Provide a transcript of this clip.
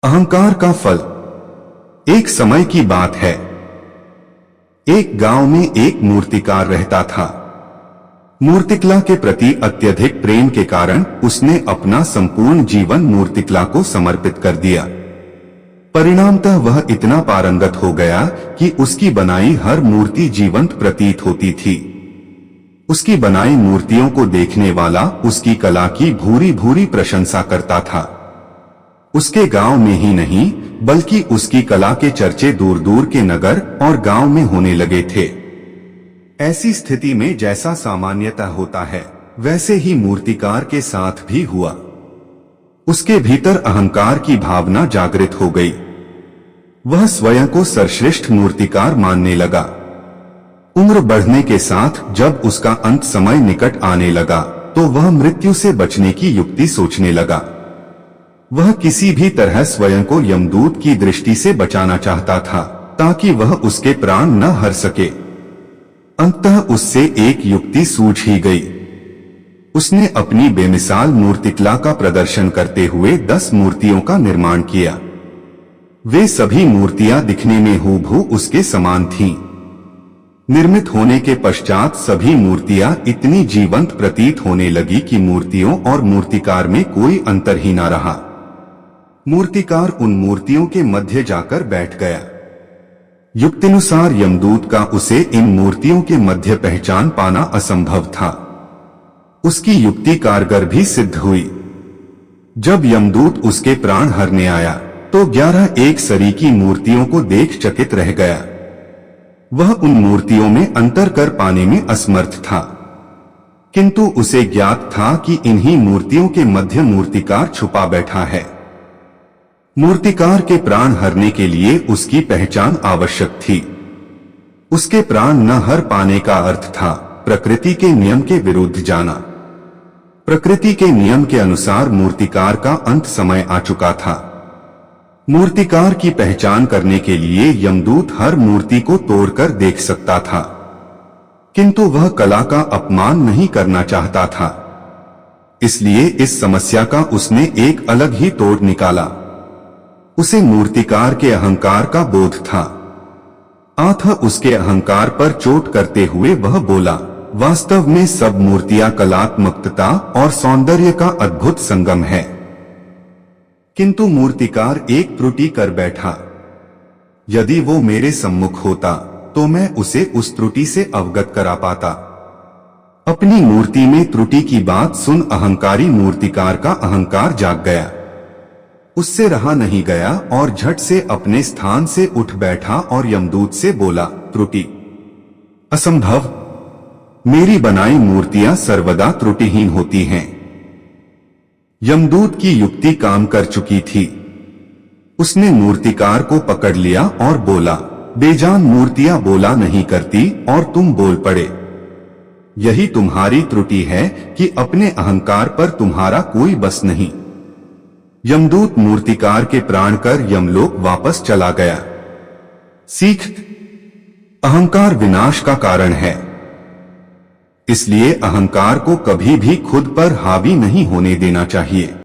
अहंकार का फल। एक समय की बात है। एक गांव में एक मूर्तिकार रहता था। मूर्तिकला के प्रति अत्यधिक प्रेम के कारण उसने अपना संपूर्ण जीवन मूर्तिकला को समर्पित कर दिया। परिणामतः वह इतना पारंगत हो गया कि उसकी बनाई हर मूर्ति जीवंत प्रतीत होती थी। उसकी बनाई मूर्तियों को देखने वाला उसकी कला की भूरी भूरी प्रशंसा करता था। उसके गांव में ही नहीं बल्कि उसकी कला के चर्चे दूर दूर के नगर और गांव में होने लगे थे। ऐसी स्थिति में जैसा सामान्यतः होता है वैसे ही मूर्तिकार के साथ भी हुआ। उसके भीतर अहंकार की भावना जागृत हो गई। वह स्वयं को सर्वश्रेष्ठ मूर्तिकार मानने लगा। उम्र बढ़ने के साथ जब उसका अंत समय निकट आने लगा तो वह मृत्यु से बचने की युक्ति सोचने लगा। वह किसी भी तरह स्वयं को यमदूत की दृष्टि से बचाना चाहता था ताकि वह उसके प्राण न हर सके। अंततः उससे एक युक्ति सूझ ही गई। उसने अपनी बेमिसाल मूर्तिकला का प्रदर्शन करते हुए 10 मूर्तियों का निर्माण किया। वे सभी मूर्तियां दिखने में हूबहू उसके समान थीं। निर्मित होने के पश्चात सभी मूर्तियां इतनी जीवंत प्रतीत होने लगी कि मूर्तियों और मूर्तिकार में कोई अंतर ही न रहा। मूर्तिकार उन मूर्तियों के मध्य जाकर बैठ गया। युक्तिनुसार यमदूत का उसे इन मूर्तियों के मध्य पहचान पाना असंभव था। उसकी युक्ति कारगर भी सिद्ध हुई। जब यमदूत उसके प्राण हरने आया तो 11 एक सरीकी मूर्तियों को देख चकित रह गया। वह उन मूर्तियों में अंतर कर पाने में असमर्थ था, किंतु उसे ज्ञात था कि इन्हीं मूर्तियों के मध्य मूर्तिकार छुपा बैठा है। मूर्तिकार के प्राण हरने के लिए उसकी पहचान आवश्यक थी। उसके प्राण न हर पाने का अर्थ था प्रकृति के नियम के विरुद्ध जाना। प्रकृति के नियम के अनुसार मूर्तिकार का अंत समय आ चुका था। मूर्तिकार की पहचान करने के लिए यमदूत हर मूर्ति को तोड़कर देख सकता था, किंतु वह कला का अपमान नहीं करना चाहता था। इसलिए इस समस्या का उसने एक अलग ही तोड़ निकाला। उसे मूर्तिकार के अहंकार का बोध था। अतः उसके अहंकार पर चोट करते हुए वह बोला, वास्तव में सब मूर्तियां कलात्मकता और सौंदर्य का अद्भुत संगम है। किंतु मूर्तिकार एक त्रुटि कर बैठा। यदि वो मेरे सम्मुख होता तो मैं उसे उस त्रुटि से अवगत करा पाता। अपनी मूर्ति में त्रुटि की बात सुन अहंकारी मूर्तिकार का अहंकार जाग गया। उससे रहा नहीं गया और झट से अपने स्थान से उठ बैठा और यमदूत से बोला, त्रुटि? असंभव। मेरी बनाई मूर्तियां सर्वदा त्रुटिहीन होती हैं। यमदूत की युक्ति काम कर चुकी थी। उसने मूर्तिकार को पकड़ लिया और बोला, बेजान मूर्तियां बोला नहीं करती और तुम बोल पड़े। यही तुम्हारी त्रुटि है कि अपने अहंकार पर तुम्हारा कोई बस नहीं। यमदूत मूर्तिकार के प्राण कर यमलोक वापस चला गया। सीख: अहंकार विनाश का कारण है। इसलिए अहंकार को कभी भी खुद पर हावी नहीं होने देना चाहिए।